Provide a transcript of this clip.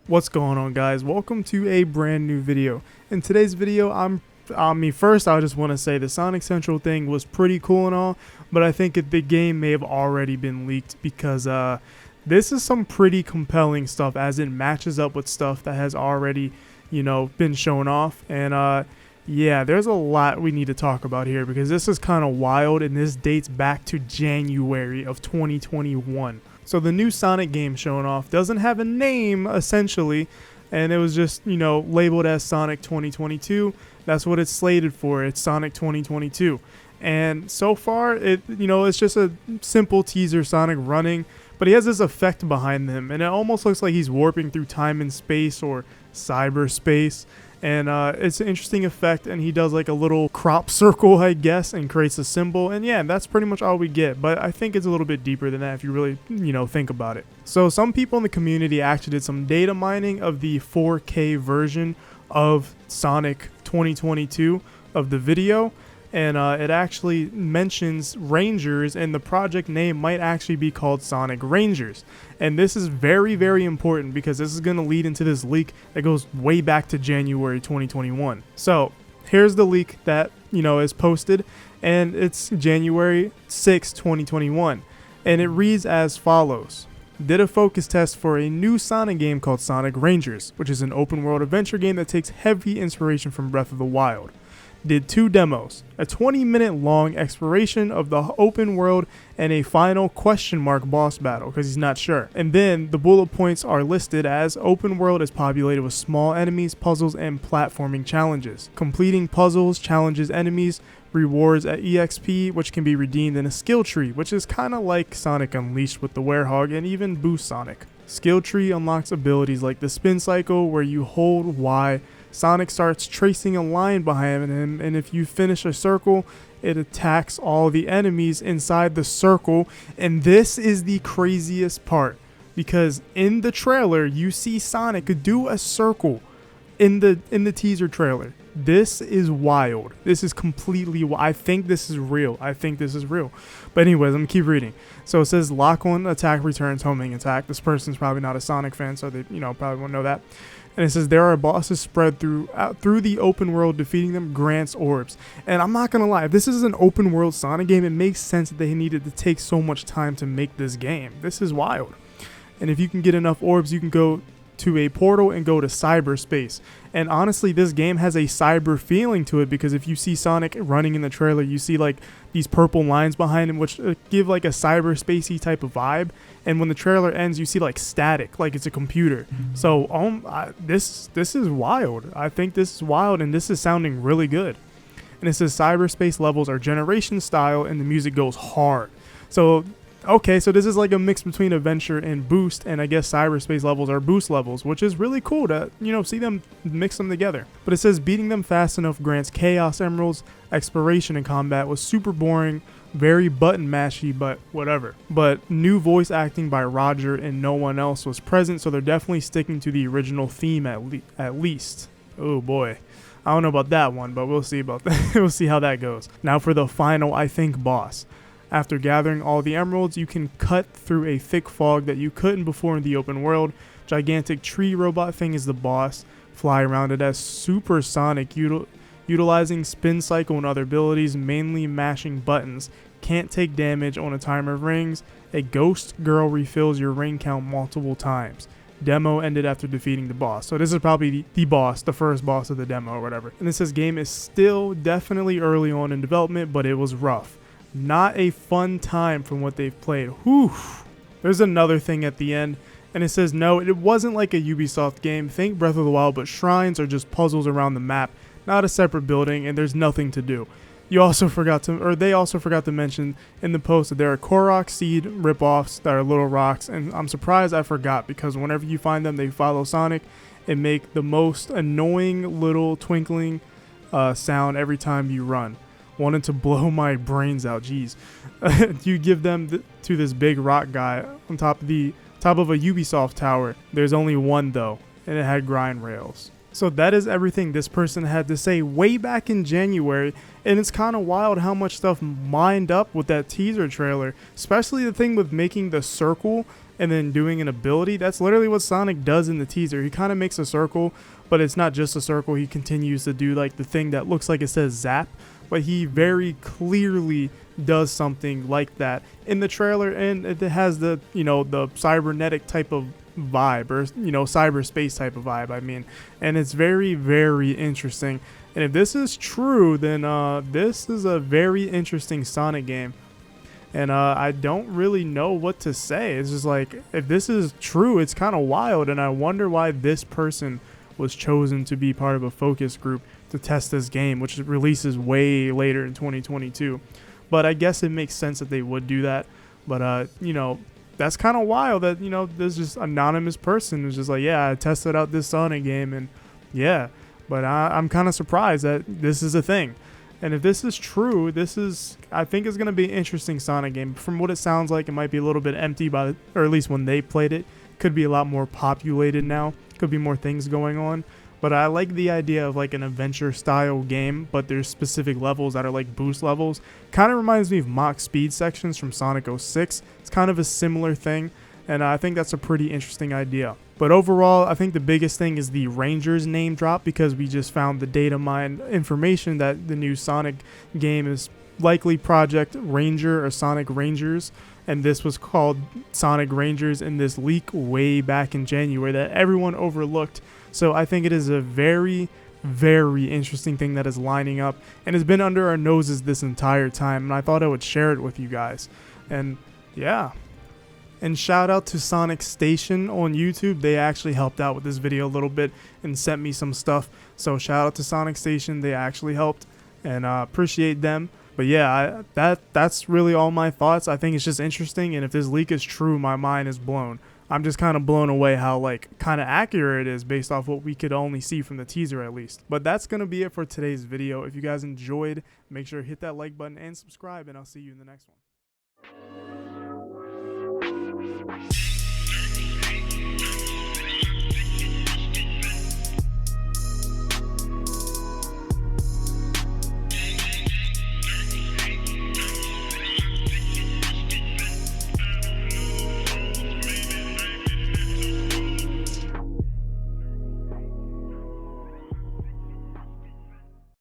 What's going on, guys? Welcome to a brand new video. In today's video, first I just want to say the Sonic Central thing was pretty cool and all, but I think the game may have already been leaked because this is some pretty compelling stuff as it matches up with stuff that has already, been shown off. And yeah, there's a lot we need to talk about here because this is kind of wild, and this dates back to January of 2021. So the new Sonic game showing off doesn't have a name, essentially, and it was just, labeled as Sonic 2022. That's what it's slated for. It's Sonic 2022. And so far, it's just a simple teaser Sonic running, but he has this effect behind him, and it almost looks like he's warping through time and space or cyberspace. And it's an interesting effect, and he does like a little crop circle, I guess, and creates a symbol. And yeah, that's pretty much all we get. But I think it's a little bit deeper than that if you really, think about it. So some people in the community actually did some data mining of the 4K version of Sonic 2022 of the video. And it actually mentions Rangers, and the project name might actually be called Sonic Rangers. And this is very, very important because this is going to lead into this leak that goes way back to January 2021. So here's the leak that, is posted, and it's January 6, 2021. And it reads as follows. Did a focus test for a new Sonic game called Sonic Rangers, which is an open world adventure game that takes heavy inspiration from Breath of the Wild. Did 2 demos, a 20-minute long exploration of the open world and a final question mark boss battle because he's not sure. And then the bullet points are listed as open world is populated with small enemies, puzzles, and platforming challenges. Completing puzzles, challenges, enemies, rewards at EXP, which can be redeemed in a skill tree, which is kind of like Sonic Unleashed with the Werehog and even Boost Sonic. Skill tree unlocks abilities like the spin cycle where you hold Y. Sonic starts tracing a line behind him, and if you finish a circle, it attacks all the enemies inside the circle. And this is the craziest part, because in the trailer, you see Sonic do a circle in the teaser trailer. This is wild. This is completely wild. I think this is real. But anyways, I'm gonna keep reading. So it says lock on attack returns homing attack. This person's probably not a Sonic fan, so they probably won't know that. And it says there are bosses spread through the open world. Defeating them grants orbs. And I'm not gonna lie, if this is an open world Sonic game, it makes sense that they needed to take so much time to make this game. This is wild. And if you can get enough orbs, you can go to a portal and go to cyberspace. And honestly, this game has a cyber feeling to it because if you see Sonic running in the trailer, you see like these purple lines behind him which give like a cyberspacey type of vibe. And when the trailer ends, you see like static, like it's a computer. So this is wild. I think this is wild, and this is sounding really good. And it says cyberspace levels are generation style and the music goes hard. So okay, so this is like a mix between adventure and boost, and I guess cyberspace levels are boost levels, which is really cool to, see them mix them together. But it says beating them fast enough grants chaos emeralds. Exploration and combat was super boring, very button mashy, but whatever. But new voice acting by Roger and no one else was present, so they're definitely sticking to the original theme at least. Oh boy. I don't know about that one, but we'll see about that. We'll see how that goes. Now for the final, I think, boss. After gathering all the emeralds, you can cut through a thick fog that you couldn't before in the open world. Gigantic tree robot thing is the boss. Fly around it as Super Sonic, utilizing spin cycle and other abilities, mainly mashing buttons. Can't take damage on a timer of rings. A ghost girl refills your ring count multiple times. Demo ended after defeating the boss. So this is probably the boss, the first boss of the demo or whatever. And it says game is still definitely early on in development, but it was rough. Not a fun time from what they've played. Whew. There's another thing at the end, and it says no, it wasn't like a Ubisoft game. Think Breath of the Wild, but shrines are just puzzles around the map, not a separate building, and there's nothing to do. They also forgot to mention in the post that there are Korok seed ripoffs that are little rocks, and I'm surprised I forgot because whenever you find them, they follow Sonic and make the most annoying little twinkling sound every time you run. Wanted to blow my brains out. Jeez. You give them to this big rock guy on top of a Ubisoft tower. There's only one though, and it had grind rails. So that is everything this person had to say way back in January, and it's kind of wild how much stuff lined up with that teaser trailer, especially the thing with making the circle and then doing an ability. That's literally what Sonic does in the teaser. He kind of makes a circle, but it's not just a circle. He continues to do like the thing that looks like it says zap, but he very clearly does something like that in the trailer, and it has the, you know, the cybernetic type of vibe, or, you know, cyberspace type of vibe, I mean, and it's very, very interesting. And if this is true, then this is a very interesting Sonic game. And I don't really know what to say. It's just like, if this is true, it's kind of wild, and I wonder why this person was chosen to be part of a focus group to test this game, which releases way later in 2022. But I guess it makes sense that they would do that. But you know, that's kind of wild that, you know, there's just anonymous person who's just like, yeah, I tested out this Sonic game, and yeah. But I'm kind of surprised that this is a thing. And if this is true, this is, I think, is going to be an interesting Sonic game. From what it sounds like, it might be a little bit empty, or at least when they played it. Could be a lot more populated now. Could be more things going on. But I like the idea of like an adventure style game, but there's specific levels that are like boost levels. Kind of reminds me of Mach speed sections from Sonic 06. It's kind of a similar thing, and I think that's a pretty interesting idea. But overall, I think the biggest thing is the Rangers name drop, because we just found the data mine information that the new Sonic game is likely Project Ranger or Sonic Rangers, and this was called Sonic Rangers in this leak way back in January that everyone overlooked. So I think it is a very, very interesting thing that is lining up and has been under our noses this entire time, and I thought I would share it with you guys. And yeah. And shout out to Sonic Station on YouTube. They actually helped out with this video a little bit and sent me some stuff. So shout out to Sonic Station. They actually helped, and appreciate them. But yeah, that's really all my thoughts. I think it's just interesting, and if this leak is true, my mind is blown. I'm just kind of blown away how like kind of accurate it is based off what we could only see from the teaser at least. But that's going to be it for today's video. If you guys enjoyed, make sure to hit that like button and subscribe, and I'll see you in the next one.